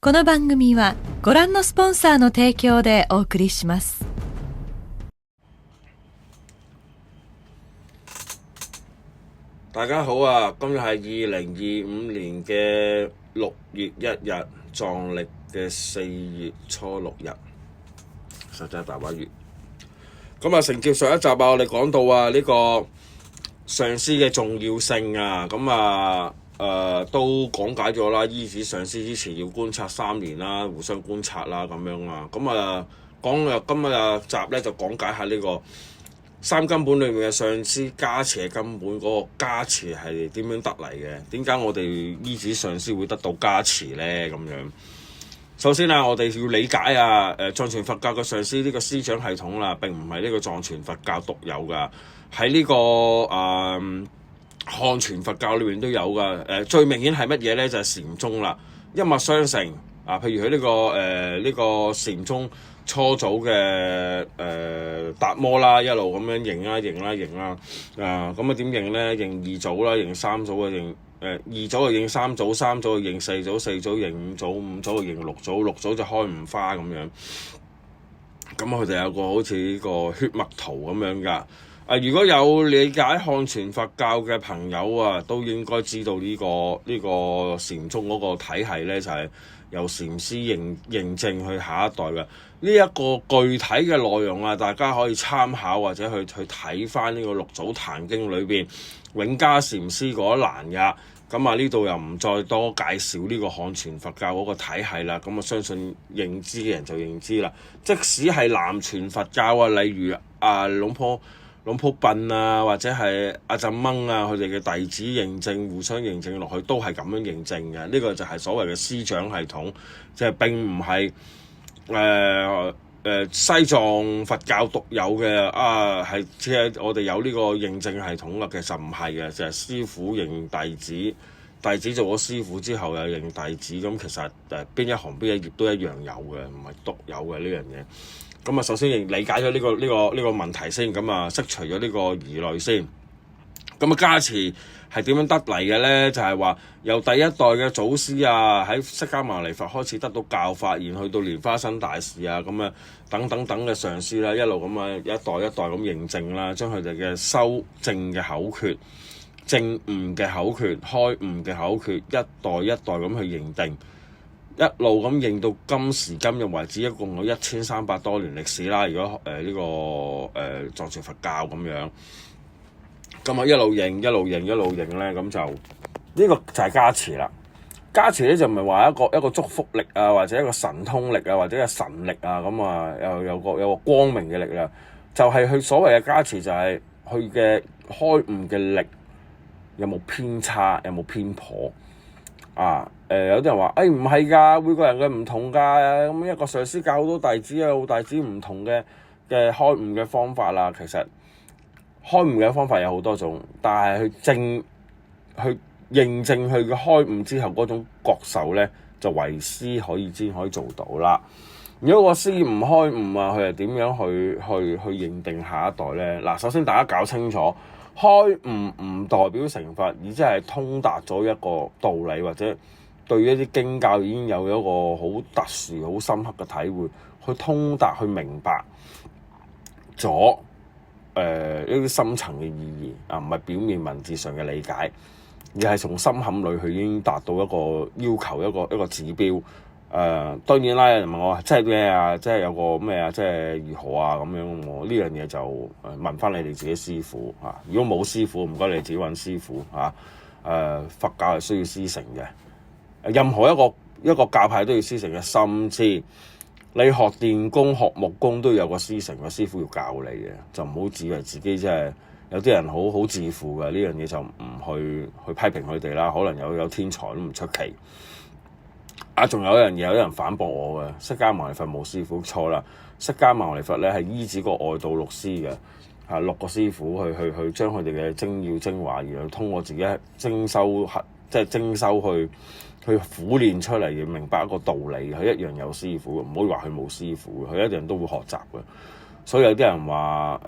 この番組はご覧のスポンサーの提供でお送りします。大家好啊！今日係2025年嘅6月1日，藏歷嘅4月初6日，實際大話月。咁啊，承接上一集啊，我哋講到啊呢個上師嘅重要性啊，咁啊都講解咗啦。依止上師之前要觀察3年啦，互相觀察啦咁樣啊。咁啊今日集咧就講解下呢個三根本裏面嘅上師加持嘅根本，嗰個加持係點樣得嚟嘅？點解我哋依止上師會得到加持咧？咁樣首先啊，我哋要理解啊，藏傳佛教嘅上師呢個師長系統啦，並唔係呢個藏傳佛教獨有㗎，喺呢個漢傳佛教裏面都有㗎。最明顯係乜嘢咧？就係禪宗啦，一脈相承啊。譬如佢呢個禪宗初祖嘅達摩啦，一路咁樣認啦，咁啊點認咧？認二祖啦，認三祖啊，認二祖就認三祖，三祖就認四祖，四祖認五祖，五祖就認六祖，六祖就開五花咁樣。咁佢哋有個好似呢個血脈圖咁樣㗎。如果有理解漢傳佛教嘅朋友啊，都應該知道呢個禪宗嗰個體系咧，就係由禪師認證去下一代嘅。呢一個具體嘅內容啊，大家可以參考或者去睇翻呢個六祖壇經裏邊永嘉禪師嗰一欄㗎。咁啊呢度又唔再多介紹呢個漢傳佛教嗰個體系啦。咁啊相信認知嘅人就認知啦。即使係南傳佛教啊，例如龍婆笨啊，或者係阿浸掹啊，佢哋嘅弟子認證互相認證落去，都係咁樣認證嘅。呢個就係所謂嘅師長系統，即係並唔係西藏佛教獨有嘅啊，係即係我哋有呢個認證系統啦。其實唔係嘅，就係師傅認弟子，弟子做咗師傅之後又認弟子。咁其實邊一行邊一業都一樣有嘅，唔係獨有嘅呢樣嘢。咁啊，首先理解咗呢個問題先，咁啊，釋除咗呢個疑慮先。咁啊，加持係點樣得嚟嘅咧？就係話由第一代嘅祖師啊，喺釋迦牟尼佛開始得到教法，然去到蓮花生大士啊，咁啊等嘅上師啦，一路咁啊一代一代咁認證啦，將佢哋嘅修正嘅口訣、證悟嘅口訣、開悟嘅口訣，一代一代咁去認定。一路咁認到今時今日為止，一共有1300多年歷史啦。如果藏傳佛教咁樣，咁啊一路認咧，咁就呢個就係加持啦。加持咧就唔係話一個祝福力啊，或者一個神通力啊，或者係神力啊，咁啊又有個光明嘅力量，就係佢所謂嘅加持，就係佢嘅開悟嘅力有冇偏差，有冇偏頗啊？有啲人話唔係㗎，每個人嘅唔同㗎。咁一個上師教好多弟子，有弟子唔同嘅開悟嘅方法啦。其實開悟嘅方法有好多種，但係去認證佢嘅開悟之後嗰種覺受咧，就為師先可以做到啦。如果個師唔開悟啊，佢係點樣去認定下一代咧？嗱，首先大家搞清楚，開悟唔代表成佛，而即係通達咗一個道理，或者對於一啲經教已經有一個好特殊、好深刻嘅體會，去通達、去明白咗一啲深層嘅意義啊，唔係表面文字上嘅理解，而係從心坎裏去已經達到一個要求、一個指標。當然啦，有人問我即係咩啊？即係有個咩啊？即係如何啊？咁樣我呢樣嘢就問翻你哋自己師傅啊。如果冇師傅，唔該你哋自己揾師傅啊。佛教係需要師承嘅。任何一個教派都要師承嘅，甚至你學電工、學木工都有個師承嘅師傅要教你嘅，就唔好自為自己即係有啲人好自負嘅，呢樣嘢就唔去批評佢哋啦。可能有天才都唔出奇。仲有一樣嘢，有啲人反駁我嘅，釋迦牟尼佛冇師傅，錯啦。釋迦牟尼佛咧係依止個外道六師嘅，6個師傅去將佢哋嘅精要精華，然後通過自己精修去苦練出嚟，要明白一個道理，佢一樣有師傅，唔可以話佢冇師傅，佢一樣都會學習嘅。所以有啲人話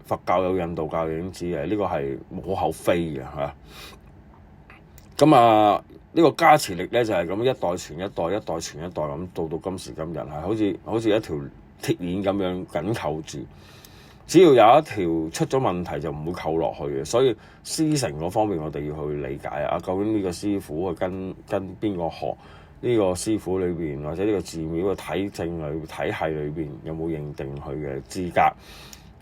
佛教有印度教已經知嘅，呢個係無可厚非嘅嚇。咁呢個加持力咧就係咁一代傳一代，一代傳一代咁到今時今日係好似一條鐵鏈咁樣緊扣住。只要有一條出咗問題就唔會扣落去嘅，所以師承嗰方面我哋要去理解究竟呢個師傅去跟邊個學？呢個師傅裏邊或者呢個寺廟嘅體系裏邊有冇認定佢嘅資格？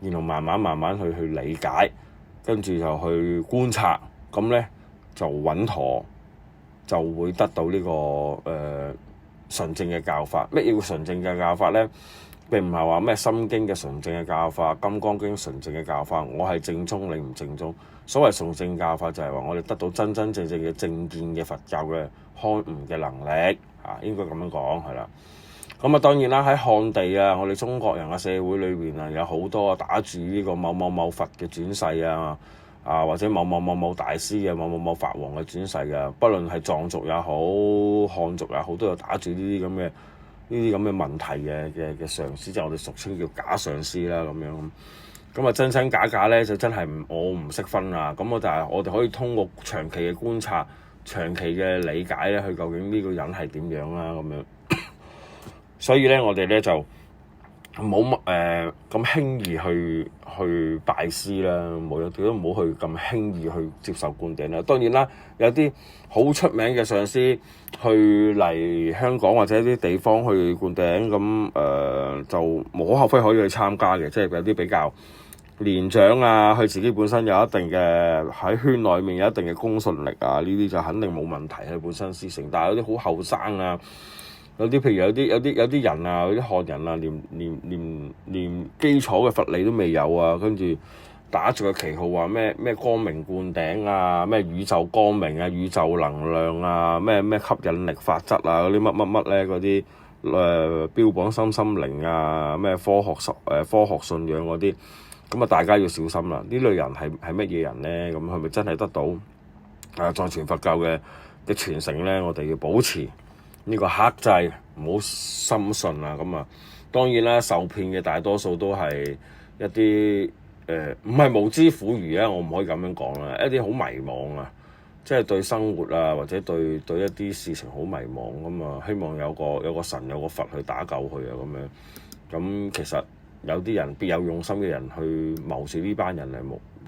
然後慢慢去理解，跟住就去觀察，咁咧就穩妥，就會得到呢個純正嘅教法。咩叫純正嘅教法咧？並唔係話咩心經嘅純正嘅教法，金剛經純正嘅教法，我係正宗你唔正宗。所謂純正教法就係話我哋得到真正嘅正見嘅佛教嘅開悟嘅能力應該咁樣講係啦。咁當然啦，喺漢地我哋中國人嘅社會裏邊有好多打住呢個某某某佛嘅轉世或者某某某大師嘅某某法王嘅轉世不論係藏族也好，漢族也好，都有打住呢啲咁嘅問題嘅上師，即係我哋俗稱叫假上師啦咁樣。咁真真假假咧就真係我唔識分啦。咁但係我哋可以通過長期嘅觀察、長期嘅理解咧，佢究竟呢個人係點樣啦咁樣。所以咧，我哋咧就冇咁輕易去拜師啦，亦都唔好去咁輕易去接受灌頂啦。當然啦，有啲好出名嘅上師去嚟香港或者啲地方去灌頂，咁就無可厚非可以去參加嘅，即係有啲比較年長佢自己本身有一定嘅喺圈內面有一定嘅公信力呢啲就肯定冇問題，佢本身師承。但係有啲好後生有啲譬如有啲人有啲漢人連基礎嘅佛理都未有跟住打住個旗號話咩光明灌頂咩宇宙光明宇宙能量咩吸引力法則嗰啲乜咧嗰啲標榜心靈咩科學信仰嗰啲，咁大家要小心啦。呢類人係乜嘢人咧？咁係咪真係得到藏傳佛教嘅傳承咧？我哋要保持呢個克制，唔好深信咁當然啦，受騙嘅大多數都係一啲唔係無知苦愚我唔可以咁樣講啦，一啲好迷惘即係對生活或者對一啲事情好迷惘咁希望有個神有個佛去打救佢咁樣。咁其實有啲人別有用心嘅人去謀視呢班人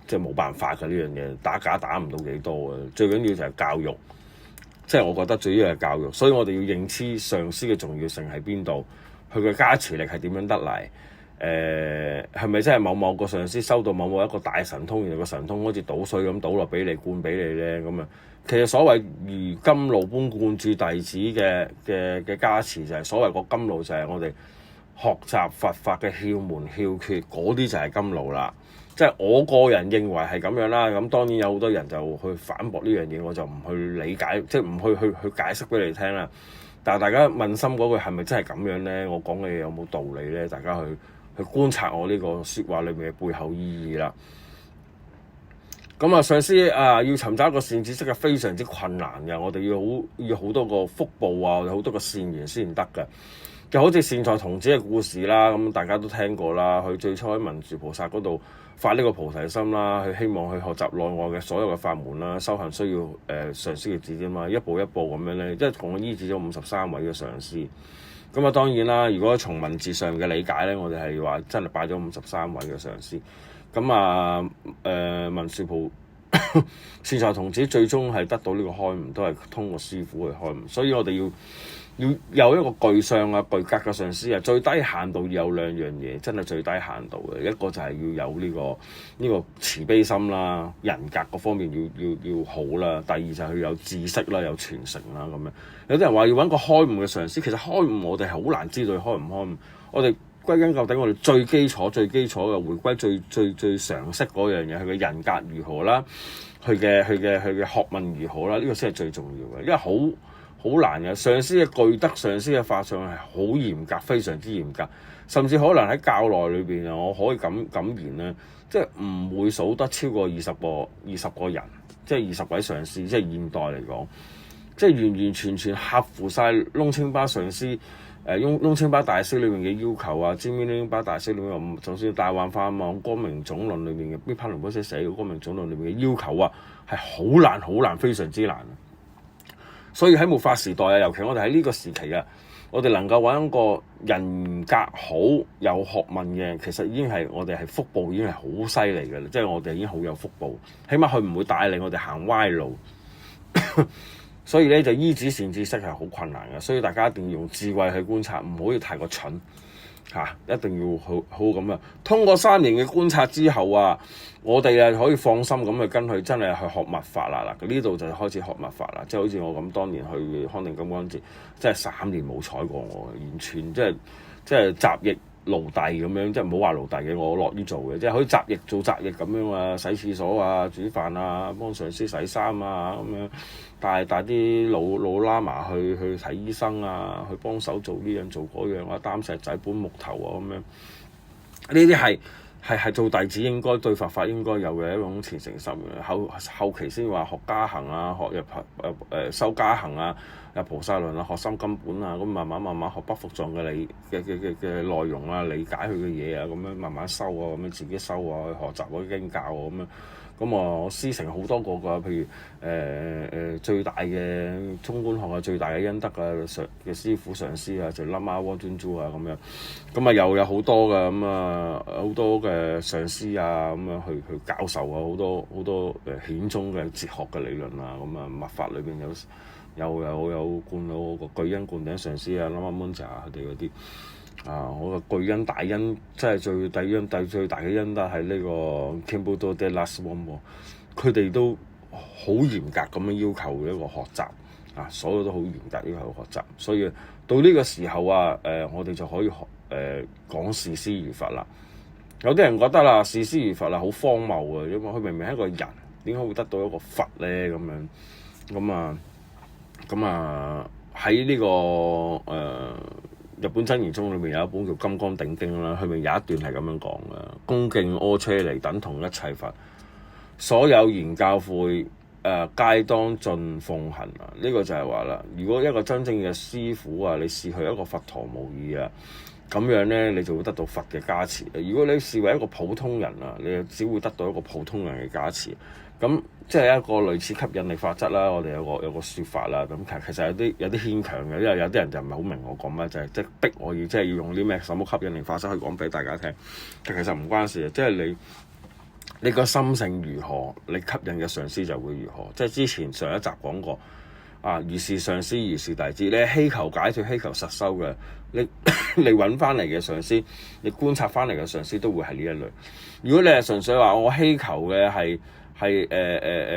即係冇辦法嘅呢樣嘢，打假打唔到幾多嘅，最緊要就係教育。即係我覺得最要係教育，所以我哋要認知上師嘅重要性喺邊度，佢嘅加持力係點樣得嚟？係咪真係某個上師收到某一個大神通，然後個神通好似倒水咁倒落俾你灌俾你咧？咁其實所謂如甘露般灌注弟子嘅加持就係所謂個甘露，就係我哋學習佛法嘅竅門竅訣，嗰啲就係甘露啦。即係我個人認為係咁樣啦，咁當然有好多人就去反駁呢樣嘢，我就唔去理解，即係唔去解釋俾你聽啦。但係大家問心嗰句係咪真係咁樣咧？我講嘅嘢有冇道理咧？大家去觀察我呢個説話裏面嘅背後意義啦。咁上師要尋找一個善知識係非常之困難嘅，我哋要好多個福報好多個善緣先得嘅。就好似善財童子嘅故事啦，咁大家都聽過啦。佢最初喺文殊菩薩嗰度發呢個菩提心啦，佢希望去學習內外嘅所有嘅法門啦，修行需要上師嘅指點嘛，一步一步咁樣咧，一共醫治咗53位嘅上師。咁當然啦，如果從文字上嘅理解咧，我哋係話真係拜咗53位嘅上師。咁文殊菩善財童子最終係得到呢個開悟，都係通過師傅去開悟。所以我哋要有一個具相具格嘅上師最低限度要有兩樣嘢，真係最低限度嘅。一個就係要有呢個慈悲心啦，人格嗰方面要好啦。第二就係要有知識啦，有傳承啦咁樣。有啲人話要揾個開悟嘅上師，其實開悟我哋係好難知道開唔開悟。我哋歸根究底，我哋最基礎嘅回歸最常識嗰樣嘢，佢嘅人格如何啦，佢嘅學問如何啦，呢個先係最重要嘅，因為好難嘅。上師嘅具德，上師嘅法相係好嚴格，非常之嚴格，甚至可能喺教內裏邊我可以咁言咧，即係唔會數得超過20個人，即係20位上師，即係現代嚟講，即係完全合乎晒窿清巴上師窿清巴大師裏面嘅要求尖邊窿巴大師裏面，就算大幻化網光明總論裏面嘅邊帕倫波寫嘅光明總論裏面嘅要求係好難，非常之難。所以喺末法時代啊，尤其我哋喺呢個時期啊，我哋能夠揾一個人格好有學問嘅，其實已經係我哋係福報，已經係好犀利嘅啦。即係我哋已經好有福報，起碼佢唔會帶領我哋行歪路。所以咧就依止善知識係好困難嘅，所以大家一定要用智慧去觀察，唔可以太過蠢嚇，一定要好好咁啊！通過3年嘅觀察之後啊，我哋啊可以放心咁去跟佢真係去學密法啦。嗱，呢度就開始學密法啦，即係好似我咁當年去康定金剛節，即係3年冇睬過我，完全即係雜役奴隸咁樣，即係唔好話奴隸嘅，我樂於做嘅，即係可以雜役做雜役咁樣啊，洗廁所啊、煮飯啊、幫上司洗衫啊咁樣，帶啲老喇嘛去睇醫生啊，去幫手做呢樣做嗰樣啊，擔石仔搬木頭啊咁樣，呢啲係做弟子應該對佛法應該有嘅一種虔誠心嘅。後期先話學加行啊，學入修加行啊，入菩薩論啊，學心根本啊，咁慢慢學北伏藏嘅內容啊，理解佢嘅嘢啊，咁樣慢慢修啊，咁樣自己修啊，去學習嗰啲經教啊，咁樣。咁我師承好多個㗎，譬如最大嘅中觀學啊，最大嘅恩德嘅師傅上師啊，就喇嘛汪尊珠啊咁樣。咁啊又有好多嘅咁啊，好多嘅上師啊咁樣去教授啊，好多顯宗嘅哲學嘅理論啊，咁啊密法裏邊有灌到個巨恩灌頂上師啊，喇嘛蒙扎佢哋嗰啲。我個巨恩大恩，即係最大嘅恩德係呢個 Khenpo de Lhasa Won，佢哋都好嚴格咁樣要求一個學習所有都好嚴格要求學習，所以到呢個時候啊，我哋就可以講視師如佛啦。有啲人覺得啦，視師如佛啦好荒謬啊，因為佢明明係一個人，點解會得到一個佛咧？咁樣咁啊喺呢個日本真言宗裏面有一本叫《金剛頂經》啦，佢咪有一段係咁樣講嘅：恭敬阿闍黎等同一切佛，所有言教誨皆當盡奉行啊！呢個就係話啦，如果一個真正嘅師傅啊，你視佢一個佛陀無異啊，咁樣咧你就會得到佛嘅加持。如果你視為一個普通人啊，你就只會得到一個普通人嘅加持。咁即係一個類似吸引力法則啦，我哋有個説法啦。咁其實有啲牽強嘅，因為有啲人就唔係好明我講乜，就係即係逼我要即係要用啲咩什麼吸引力法則去講俾大家聽。其實唔關事嘅，即係你個心性如何，你吸引嘅上師就會如何。即係之前上一集講過如是上師如是弟子，你係希求解脫、希求實修嘅，你揾翻嚟嘅上師，你觀察翻嚟嘅上師都會係呢一類。如果你係純粹話我希求嘅係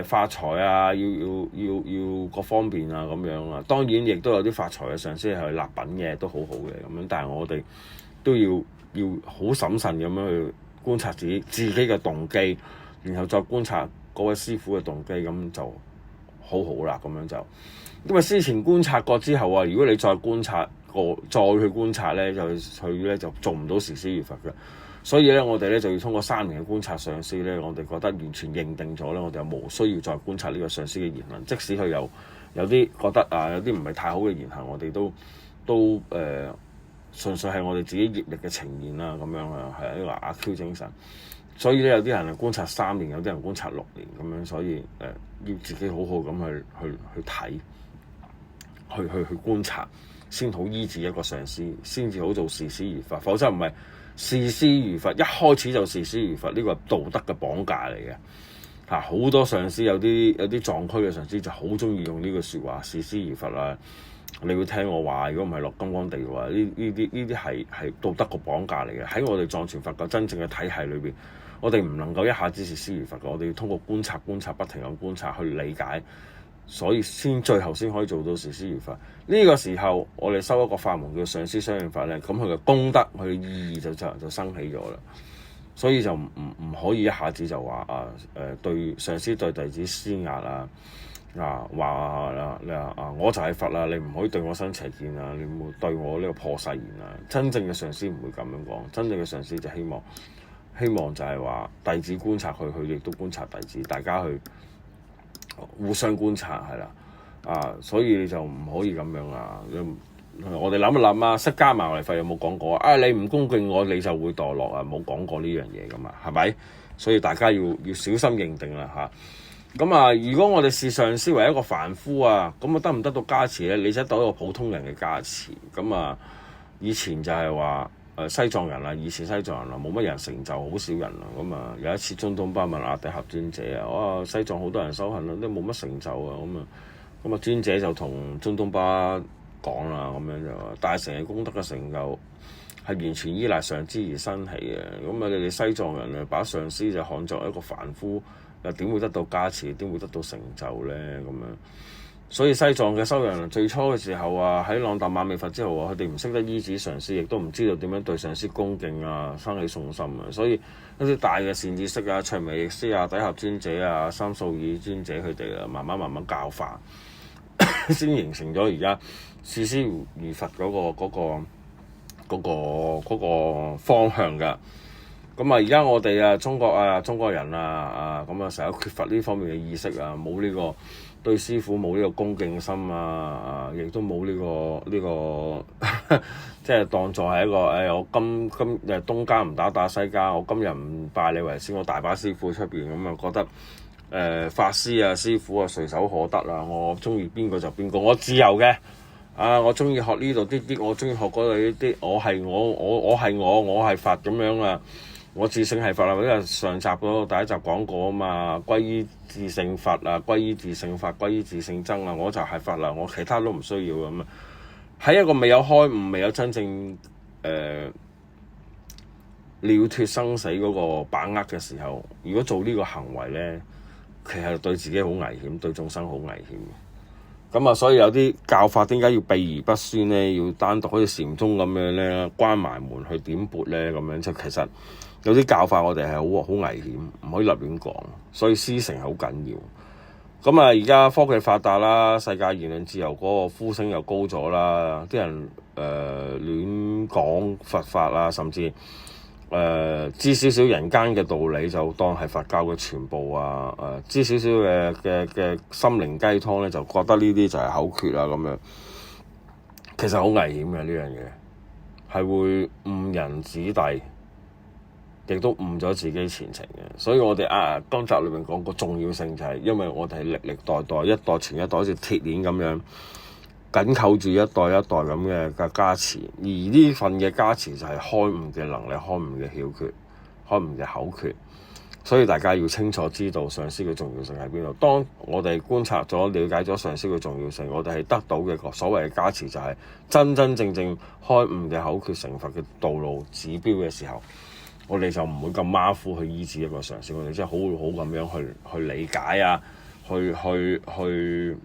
發財啊，要各方面啊咁樣啊，當然亦都有啲發財嘅上師係立品嘅，都好好嘅咁樣。但係我哋都要好審慎咁樣去觀察自己嘅動機，然後再觀察嗰位師傅嘅動機，咁就好好啦。咁樣就因為之前觀察過之後啊，如果你再觀察過，再去觀察咧，就做唔到視師如佛嘅。所以咧，我哋咧就要通過3年嘅觀察上師咧，我哋覺得完全認定咗咧，我哋又無需要再觀察呢個上師嘅言論，即使佢有啲覺得有啲唔係太好嘅言行，我哋都純粹係我哋自己業力嘅呈現啦，咁樣係一個阿 Q 精神。所以咧，有啲人係觀察3年，有啲人觀察6年咁樣，所以要自己好好咁去睇，去觀察，先好醫治一個上師，先至好做視師如佛，否則唔係。視師如佛，一開始就視師如佛，呢個係道德嘅綁架嚟嘅。好多上師有啲藏區嘅上師就好中意用呢句説話，視師如佛啊！你會聽我話，如果唔係落金剛地嘅話，呢啲係道德嘅綁架嚟嘅。喺我哋藏傳佛教真正嘅體系裏邊，我哋唔能夠一下子視師如佛嘅，我哋要通過觀察，不停咁觀察去理解。所以最後先可以做到視師如佛。呢個時候，我哋修一個法門叫上師相應法咧，咁佢嘅功德、佢嘅意義就生起咗啦。所以就唔可以一下子就話對上師對弟子施壓我就係佛啦，你唔可以對我生邪見啊，你唔好對我呢個破誓言啊。真正嘅上師唔會咁樣講，真正嘅上師就希望就係話弟子觀察佢亦都觀察弟子，大家去互相觀察係啦，所以就唔可以咁樣我哋諗一諗釋迦牟尼佛有冇講過你唔恭敬我，你就會墮落冇講過呢樣嘢噶嘛，係咪？所以大家要小心認定啦咁啊，如果我哋視上師為一個凡夫啊，咁啊得唔得到加持咧？你就得到一個普通人嘅加持。咁啊，以前就係話西藏人啊，以前西藏人啊冇乜人成就，好少人啊。咁啊有一次中東巴問阿底峽尊者啊，哇西藏好多人修行啊，都冇乜成就啊。咁啊尊者就同中東巴講啦，咁樣就話大乘嘅功德嘅成就係完全依賴上師而生起嘅。咁啊你哋西藏人啊把上師就看作一個凡夫，又點會得到加持？點會得到成就咧？咁樣，所以西藏嘅修行人最初嘅時候啊，喺朗達瑪美佛之後啊，佢哋唔識得依止上師，亦都唔知道點樣對上師恭敬啊，生起信心啊。所以一啲大嘅善知識啊、長彌譯師啊、底峽尊者啊、三素爾尊者佢哋啊，慢慢教化，先形成咗而家視師如佛嗰個方向㗎。咁啊！而家我哋啊，中國人啊，咁啊，成日缺乏呢方面嘅意識啊，冇呢個對師傅冇呢個恭敬心啊，亦都冇呢個即係當作係一個我今東家唔打西家，我今日唔拜你為師，我大把師傅出邊咁啊，覺得法師啊、師傅啊隨手可得啊，我中意邊個就邊個，我自由嘅啊，我中意學呢度啲，我中意學嗰度呢啲，我係我係佛咁樣啊。我自性係佛啦，因為上集嗰第一集講過啊嘛，歸依自性佛啊，歸依自性法，歸依自性僧啊，我就係佛啦，我其他都唔需要咁啊。喺一個未有開悟、未有真正了脫生死嗰個把握嘅時候，如果做呢個行為咧，其實對自己好危險，對眾生好危險。咁啊，所以有啲教法點解要避而不宣咧？要單獨好似禪宗咁樣咧，關埋門去點撥咧，咁樣即係其實。有啲教法我哋係好危險，唔可以立亂講，所以師承係好緊要。咁啊，而家科技發達啦，世界言論自由嗰個呼聲又高咗啦，啲人亂講佛法啊，甚至知少少人間嘅道理就當係佛教嘅全部啊，知少少嘅心靈雞湯咧，就覺得呢啲就係口訣啊咁樣。其實好危險嘅呢樣嘢，係會誤人子弟。亦都誤咗自己前程嘅，所以我哋當集裏面講個重要性就係，因為我哋係歷歷代代一代傳一代，好似鐵鏈咁樣緊扣住一代一代咁嘅加持，而呢份嘅加持就係開悟嘅能力、開悟嘅竅訣、開悟嘅口訣，所以大家要清楚知道上師嘅重要性喺邊度。當我哋觀察咗、了解咗上師嘅重要性，我哋係得到嘅所謂嘅加持就係真真正正開悟嘅口訣成佛嘅道路指標嘅時候。我哋就唔會咁馬虎去醫治一個上師，我哋真係好好咁樣去理解啊，去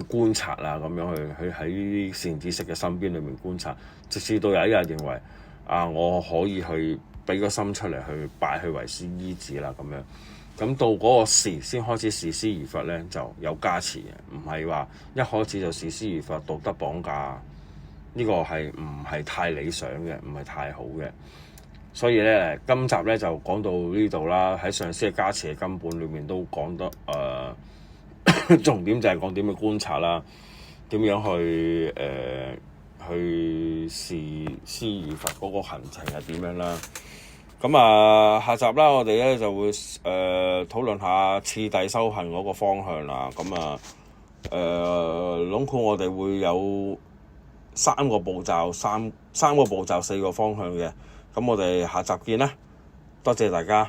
觀察啊，咁樣去喺呢啲善知識嘅身邊裏面觀察，直至到有一日認為我可以去俾個心出嚟去拜佢為師醫治啦咁樣。咁到嗰個時先開始視師如佛咧，就有加持嘅，唔係話一開始就視師如佛道德綁架，呢個係唔係太理想嘅，唔係太好嘅。所以咧，今集咧就講到呢度啦。喺上師嘅加持嘅根本裏面都講得重點就係講點樣觀察啦，點樣去視師如佛嗰個行程係點樣啦。咁下集啦，我哋咧就會討論下次第修行嗰個方向啦。咁籠括我哋會有三個步驟、四個方向嘅。咁我哋下集見啦，多謝大家。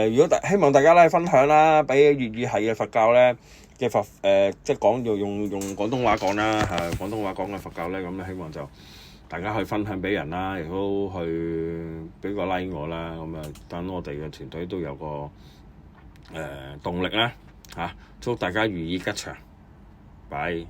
如果希望大家咧分享啦，俾粵語系嘅佛教咧嘅佛即係講要用廣東話講啦，廣東話講嘅佛教咧，咁咧希望就大家去分享俾人啦，亦都去俾個 like 我啦，咁等我哋嘅團隊都有個動力啦，祝大家如意吉祥，拜。